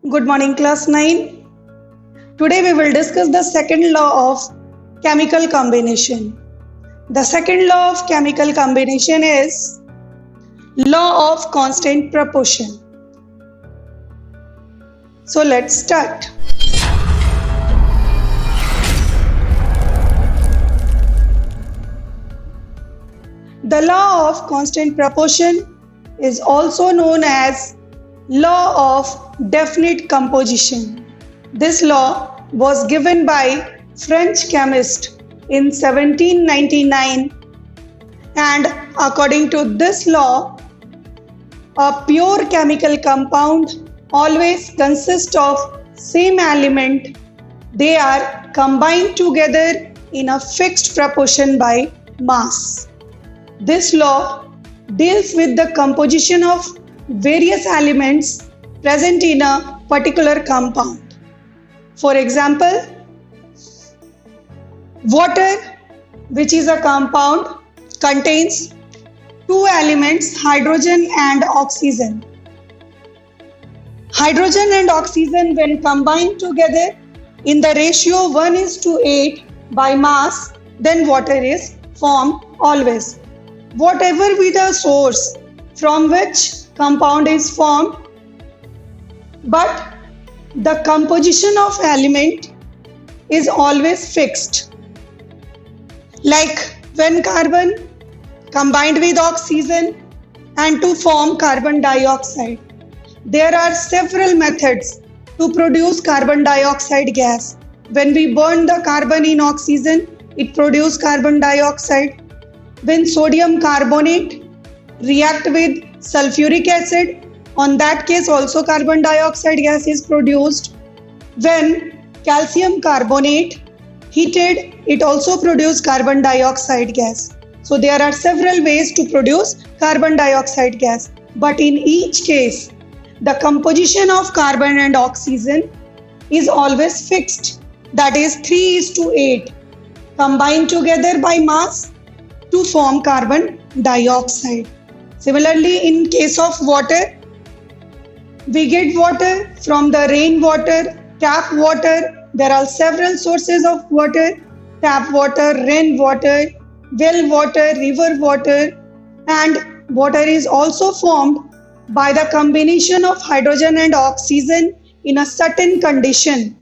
Good morning, class 9. Today we will discuss the second law of chemical combination. The second law of chemical combination is law of constant proportion. So let's start. The law of constant proportion is also known as law of definite composition. This law was given by French chemist in 1799, and according to this law, a pure chemical compound always consists of same element. They are combined together in a fixed proportion by mass. This law deals with the composition of various elements present in a particular compound. For example, water, which is a compound, contains two elements, hydrogen and oxygen. Hydrogen and oxygen, when combined together in the ratio 1:8 by mass, then water is formed always. Whatever be the source from which compound is formed, but the composition of element is always fixed. Like when carbon combined with oxygen and to form carbon dioxide, there are several methods to produce carbon dioxide gas. When we burn the carbon in oxygen, it produces carbon dioxide. When sodium carbonate react with sulfuric acid, on that case also carbon dioxide gas is produced. When calcium carbonate heated, it also produces carbon dioxide gas. So there are several ways to produce carbon dioxide gas, but in each case the composition of carbon and oxygen is always fixed, that is 3:8 combined together by mass to form carbon dioxide. Similarly, in case of water, we get water from the rainwater, tap water. There are several sources of water: tap water, rainwater, well water, river water, and water is also formed by the combination of hydrogen and oxygen in a certain condition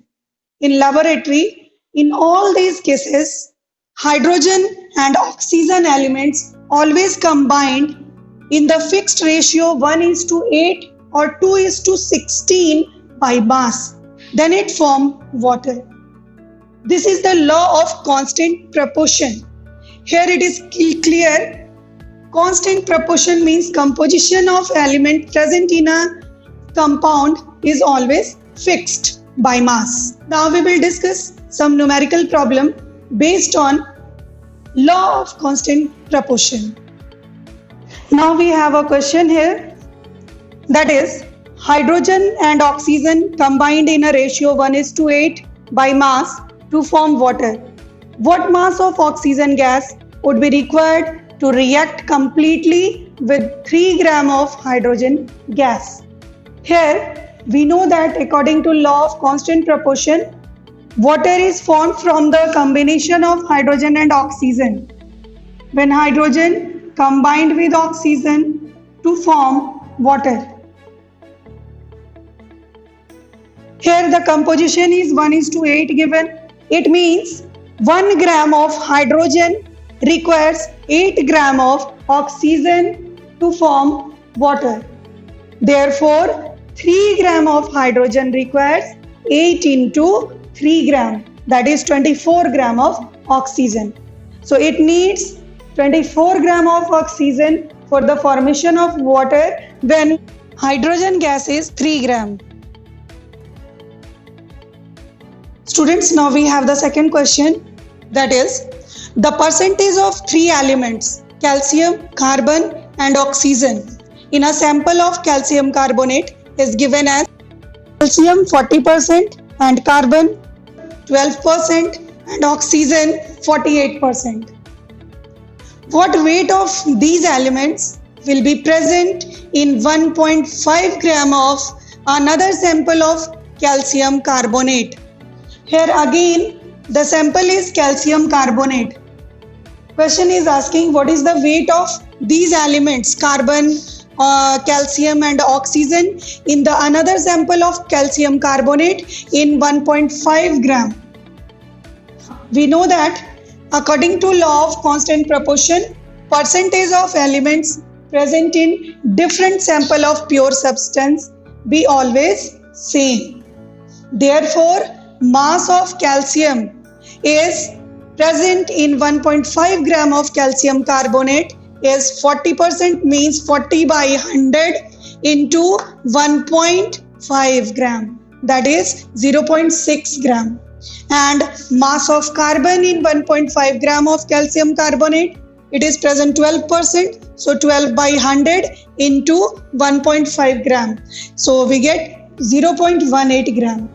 in laboratory. In all these cases, hydrogen and oxygen elements always combined in the fixed ratio 1:8 or 2:16 by mass. Then it forms water. This is the law of constant proportion. Here it is clear. Constant proportion means composition of element present in a compound is always fixed by mass. Now we will discuss some numerical problem based on law of constant proportion. Now we have a question here, that is, hydrogen and oxygen combined in a ratio 1:8 by mass to form water. What mass of oxygen gas would be required to react completely with 3 grams of hydrogen gas? Here we know that according to law of constant proportion, water is formed from the combination of hydrogen and oxygen. When hydrogen combined with oxygen to form water. Here the composition is 1:8 given. It means 1 gram of hydrogen requires 8 grams of oxygen to form water. Therefore, 3 grams of hydrogen requires 8 into 3 grams, that is 24 grams of oxygen. So it needs 24 grams of oxygen for the formation of water when hydrogen gas is 3 grams. Students, now we have the second question, that is, the percentage of three elements, calcium, carbon and oxygen in a sample of calcium carbonate is given as calcium 40% and carbon 12% and oxygen 48%. What weight of these elements will be present in 1.5 gram of Another sample of calcium carbonate. Here again the sample is calcium carbonate. Question is asking what is the weight of these elements, carbon, calcium and oxygen, in the another sample of calcium carbonate in 1.5 gram. We know that according to law of constant proportion, percentage of elements present in different sample of pure substance be always same. Therefore, mass of calcium is present in 1.5 gram of calcium carbonate is 40%, means 40 by 100 into 1.5 gram, that is 0.6 gram. And mass of carbon in 1.5 gram of calcium carbonate, it is present 12%, so 12 by 100 into 1.5 gram, so we get 0.18 gram.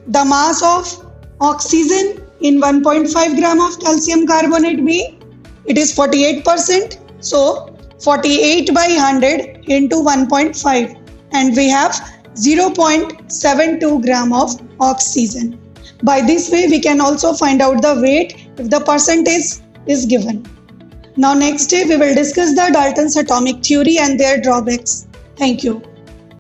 The mass of oxygen in 1.5 gram of calcium carbonate be, it is 48%, so 48 by 100 into 1.5, and we have 0.72 gram of oxygen. By this way we can also find out the weight if the percentage is given. Now next day we will discuss the Dalton's atomic theory and their drawbacks. Thank you.